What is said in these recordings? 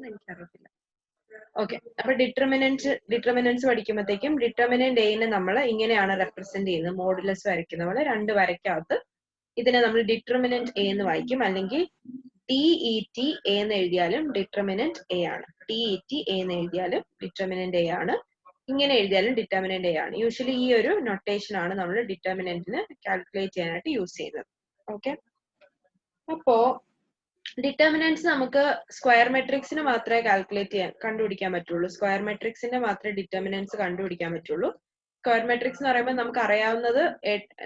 എനിക്കറിയത്തില്ല. ഓക്കെ, അപ്പൊ determinants പഠിക്കുമ്പോഴത്തേക്കും determinant എനെ നമ്മൾ ഇങ്ങനെയാണ് റെപ്രസെന്റ് ചെയ്യുന്നത്. മോഡുലസ് വരയ്ക്കുന്ന പോലെ രണ്ട് വരയ്ക്കകത്ത് ഇതിനെ നമ്മൾ ഡിറ്റർമിനന്റ് എ എന്ന് വായിക്കും, അല്ലെങ്കിൽ ടിഇടി എ എന്ന് എഴുതിയാലും ഡിറ്റർമിനന്റ് എ ആണ്. ടിഇടി എ എന്ന് എഴുതിയാലും ഡിറ്റർമിനന്റ് എ ആണ്, ഇങ്ങനെ എഴുതിയാലും ഡിറ്റർമിനന്റ് എ ആണ്. യൂഷ്വലി ഈ ഒരു നൊട്ടേഷൻ ആണ് നമ്മൾ ഡിറ്റർമിനന്റിന് കാൽക്കുലേറ്റ് ചെയ്യാനായിട്ട് യൂസ് ചെയ്യുന്നത്. ഓക്കെ, അപ്പോ ഡിറ്റർമിനൻസ് നമുക്ക് സ്ക്വയർ മെട്രിക്സിന് മാത്രമേ കണ്ടുപിടിക്കാൻ പറ്റുള്ളൂ. സ്ക്വയർ മെട്രിക്സിന്റെ മാത്രമേ ഡിറ്റർമിനൻസ് കണ്ടുപിടിക്കാൻ പറ്റുള്ളൂ. സ്ക്വയർ മെട്രിക്സ് എന്ന് പറയുമ്പോൾ നമുക്ക് അറിയാവുന്നത്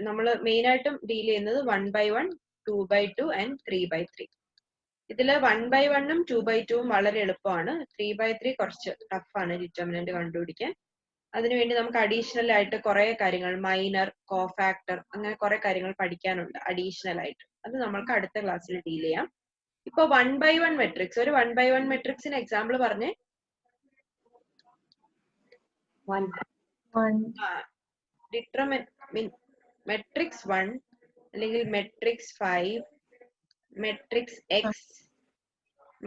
നമ്മൾ മെയിൻ ആയിട്ടും ഡീൽ ചെയ്യുന്നത് 1/1, 2/2 ആൻഡ് 3/3. ഇതില് 1/1ഉം 2/2ഉം വളരെ എളുപ്പമാണ്. 3/3 കുറച്ച് ടഫാണ് ഡിറ്റർമിനന്റ് കണ്ടുപിടിക്കാൻ. അതിനുവേണ്ടി നമുക്ക് അഡീഷണൽ ആയിട്ട് കുറെ കാര്യങ്ങൾ, മൈനർ, കോഫാക്ടർ, അങ്ങനെ കുറെ കാര്യങ്ങൾ പഠിക്കാനുണ്ട് അഡീഷണൽ ആയിട്ട്. അത് നമ്മൾക്ക് അടുത്ത ക്ലാസ്സിൽ ഡീൽ ചെയ്യാം. ഇപ്പൊ 1/1 മെട്രിക്സ്, ഒരു 1/1 മെട്രിക്സിന് എക്സാമ്പിൾ പറഞ്ഞേ. മെട്രിക്സ് 1 അല്ലെങ്കിൽ മെട്രിക്സ് 5, മെട്രിക്സ് എക്സ്,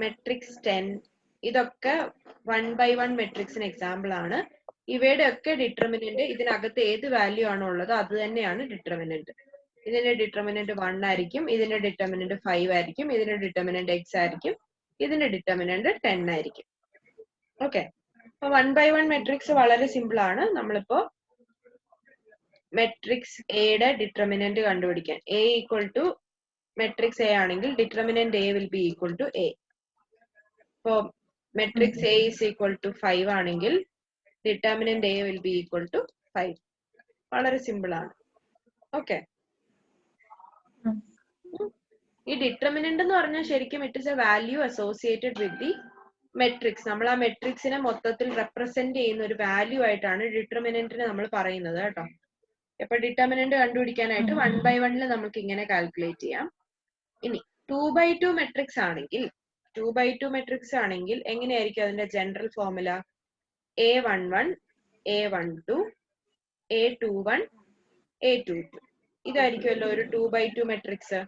മെട്രിക്സ് 10, ഇതൊക്കെ 1/1 മെട്രിക്സിന് എക്സാമ്പിൾ ആണ്. ഇവയുടെ ഒക്കെ ഡിറ്റർമിനന്റ് ഇതിനകത്ത് ഏത് വാല്യൂ ആണോ ഉള്ളത് അത് തന്നെയാണ് ഡിറ്റർമിനന്റ്. ഇതിന്റെ ഡിറ്റർമിനന്റ് 1 ആയിരിക്കും, ഇതിന്റെ ഡിറ്റർമിനന്റ് 5 ആയിരിക്കും, ഇതിന്റെ ഡിറ്റർമിനന്റ് എക്സ് ആയിരിക്കും, ഇതിന്റെ ഡിറ്റർമിനന്റ് 10 ആയിരിക്കും. ഓക്കെ, അപ്പൊ 1/1 മെട്രിക്സ് വളരെ സിമ്പിൾ ആണ്. നമ്മളിപ്പോ മെട്രിക്സ് എയുടെ ഡിറ്റർമിനന്റ് കണ്ടുപിടിക്കാൻ, A equal to matrix A ആണെങ്കിൽ determinant A will be equal to A. ഇപ്പോ matrix A is equal to 5 ആണെങ്കിൽ determinant A will be equal to 5. വളരെ സിമ്പിൾ ആണ്. ഓക്കെ, ഈ ഡിറ്റർമിനന്റ് എന്ന് പറഞ്ഞാൽ ശരിക്കും it is A value associated with the matrix. നമ്മൾ ആ മെട്രിക്സിനെ മൊത്തത്തിൽ റെപ്രസെന്റ് ചെയ്യുന്ന ഒരു വാല്യൂ ആയിട്ടാണ് ഡിറ്റർമിനന്റിനെ നമ്മൾ പറയുന്നത് കേട്ടോ. ഇപ്പൊ ഡിറ്റർമിനന്റ് കണ്ടുപിടിക്കാനായിട്ട് 1/1 നമുക്ക് ഇങ്ങനെ കാൽക്കുലേറ്റ് ചെയ്യാം. ഇനി 2/2 മെട്രിക്സ് ആണെങ്കിൽ എങ്ങനെയായിരിക്കും അതിന്റെ general formula? A11, A12, A21, A22. ഇതായിരിക്കുമല്ലോ ഒരു 2/2 മെട്രിക്സ്.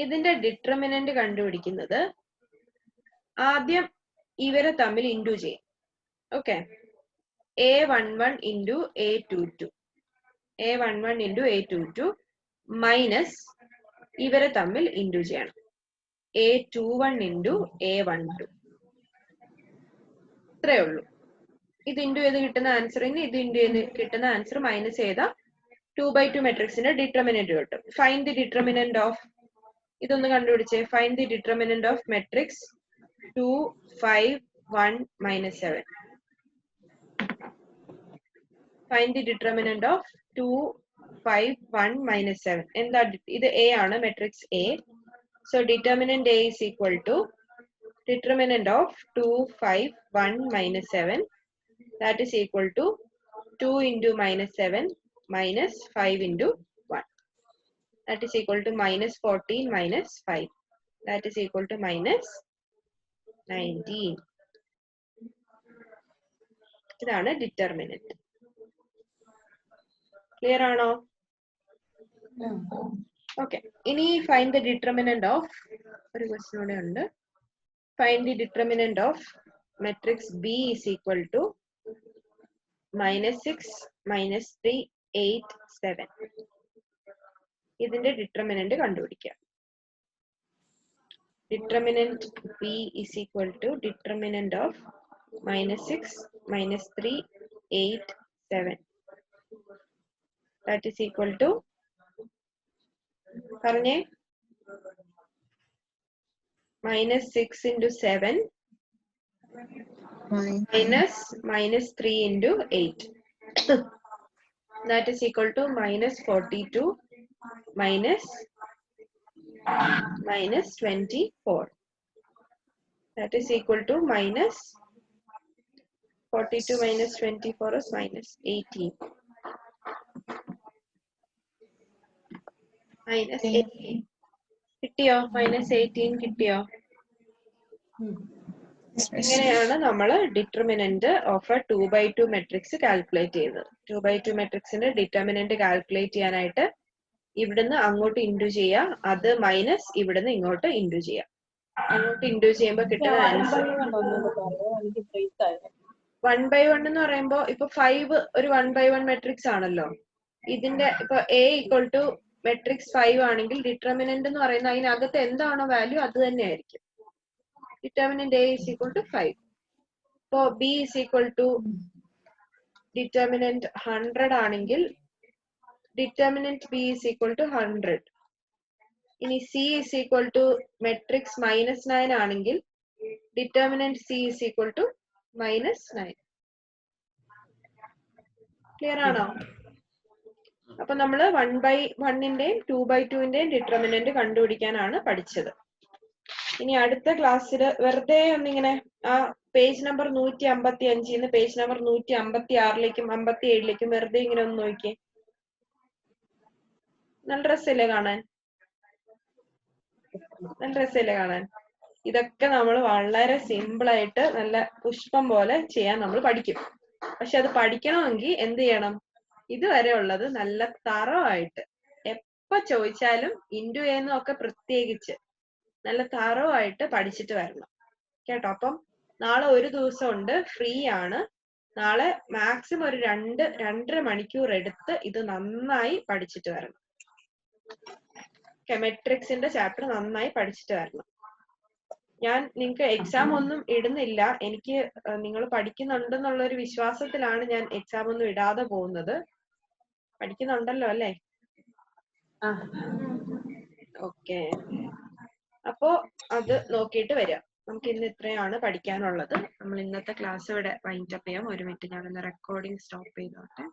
ഇതിന്റെ ഡിറ്റർമിനന്റ് കണ്ടുപിടിക്കുന്നത് ആദ്യം ഇവരെ തമ്മിൽ ഇൻഡു ചെയ്യും. Okay, A11 into A22, A11 into A22 minus ഇവരെ തമ്മിൽ ഇൻഡു ചെയ്യണം, A21 ഇൻറ്റു A12. ഇത്രയേ ഉള്ളൂ. ഇത് ഇൻഡു ചെയ്ത് കിട്ടുന്ന ആൻസറിന് ഇത് ഇൻഡു ചെയ്ത് കിട്ടുന്ന ആൻസർ മൈനസ് ചെയ്താൽ 2/2 മെട്രിക്സിന്റെ ഡിറ്റർമിനന്റ് കിട്ടും. ഫൈൻഡ് ദി ഡിറ്റർമിനന്റ് ഓഫ്, ഇതൊന്ന് കണ്ടുപിടിച്ചേ. Find the determinant of matrix 2, 5, 1, -7. Find the determinant of 2, 5, 1, -7. എന്താ? ഇത് എ ആണ്, matrix A. So determinant A is equal to determinant of 2, 5, 1, -7. That is equal to 2 into -7 minus 5 into 1. That is equal to -14 minus 5. That is equal to -19. ഇതാണ് determinant. Clear ആണോ? Okay, ഇനി find the determinant of, ഒരു question കൂടെ ഉണ്ട്. Find the determinant of matrix B is equal to -6, -3, 8, 7. ഇതിന്റെ determinant കണ്ടുപിടിക്കാം. Determinant B is equal to determinant of -6, -3, 8, 7. That is equal to, പറഞ്ഞേ, -6 into 7 minus 3 into 8. That is equal to -42 minus 24. That is equal to -42 minus 24 is -18. -18. കിട്ടിയോ? -18 കിട്ടിയോ? ഇങ്ങനെയാണ് നമ്മൾ determinant of A 2/2 matrix calculate ചെയ്യുന്നത്. 2/2 മെട്രിക്സിന്റെ determinant calculate ചെയ്യാനായിട്ട് ഇവിടുന്ന് അങ്ങോട്ട് ഇൻഡു ചെയ്യുക, അത് മൈനസ് ഇവിടുന്ന് ഇങ്ങോട്ട് ഇൻഡു ചെയ്യുക. അങ്ങോട്ട് ഇൻഡ്യൂ ചെയ്യുമ്പോൾ കിട്ടുന്ന ആൻസർ. 1 by 1 എന്ന് പറയുമ്പോ ഇപ്പൊ 5 ഒരു 1 by 1 മെട്രിക്സ് ആണല്ലോ. ഇതിന്റെ ഇപ്പൊ A ഈക്വൽ ടു മെട്രിക്സ് 5 ആണെങ്കിൽ ഡിറ്റർമിനന്റ് എന്ന് പറയുന്ന അതിനകത്ത് എന്താണോ വാല്യൂ അത് തന്നെ ആയിരിക്കും. Determinant A is equal to 5. ഇപ്പോ B is equal to determinant 100 ആണെങ്കിൽ determinant B is equal to 100. ഇനി C is equal to matrix -9 ആണെങ്കിൽ determinant C is equal to -9. Clear ആണോ? അപ്പൊ നമ്മള് 1 by 1ന്റെയും 2 by 2ന്റെയും ഡിറ്റർമിനന്റ് കണ്ടുപിടിക്കാനാണ് പഠിച്ചത്. ഇനി അടുത്ത ക്ലാസ്സിൽ വെറുതെ ഒന്നിങ്ങനെ ആ പേജ് നമ്പർ 155 പേജ് നമ്പർ 156ലേക്കും 57ലേക്കും വെറുതെ ഇങ്ങനെ ഒന്ന് നോക്കിയേ. നല്ല രസമല്ലേ കാണാൻ? നല്ല രസമല്ലേ കാണാൻ? ഇതൊക്കെ നമ്മൾ വളരെ സിമ്പിൾ ആയിട്ട് നല്ല പുഷ്പം പോലെ ചെയ്യാൻ നമ്മൾ പഠിക്കും. പക്ഷെ അത് പഠിക്കണമെങ്കിൽ എന്ത് ചെയ്യണം? ഇതുവരെ ഉള്ളത് നല്ല തറവായിട്ട് എപ്പോ ചോദിച്ചാലും ഇൻഡു ചെയ്യുന്നതൊക്കെ പ്രത്യേകിച്ച് നല്ല തറവായിട്ട് പഠിച്ചിട്ട് വരണം കേട്ടോ. അപ്പം നാളെ ഒരു ദിവസം ഉണ്ട്, ഫ്രീ ആണ്. നാളെ മാക്സിമം ഒരു 2-2.5 മണിക്കൂർ എടുത്ത് ഇത് നന്നായി പഠിച്ചിട്ട് വരണം. മെട്രിക്സിന്റെ ചാപ്റ്റർ നന്നായി പഠിച്ചിട്ട് വരണം. ഞാൻ നിങ്ങൾക്ക് എക്സാം ഒന്നും ഇടുന്നില്ല. എനിക്ക് നിങ്ങൾ പഠിക്കുന്നുണ്ടെന്നുള്ള ഒരു വിശ്വാസത്തിലാണ് ഞാൻ എക്സാം ഒന്നും ഇടാതെ പോകുന്നത്. പഠിക്കുന്നുണ്ടല്ലോ അല്ലേ? ഓക്കെ. അപ്പോ അത് നോക്കിയിട്ട് വരിക. നമുക്ക് ഇന്ന് ഇത്രയാണ് പഠിക്കാനുള്ളത്. നമ്മൾ ഇന്നത്തെ ക്ലാസ് ഇവിടെ വൈൻഡ് അപ്പ് ചെയ്യാം. ഒരു മിനിറ്റ് ഞാനൊന്ന് റെക്കോർഡിംഗ് സ്റ്റോപ്പ് ചെയ്തോട്ടെ.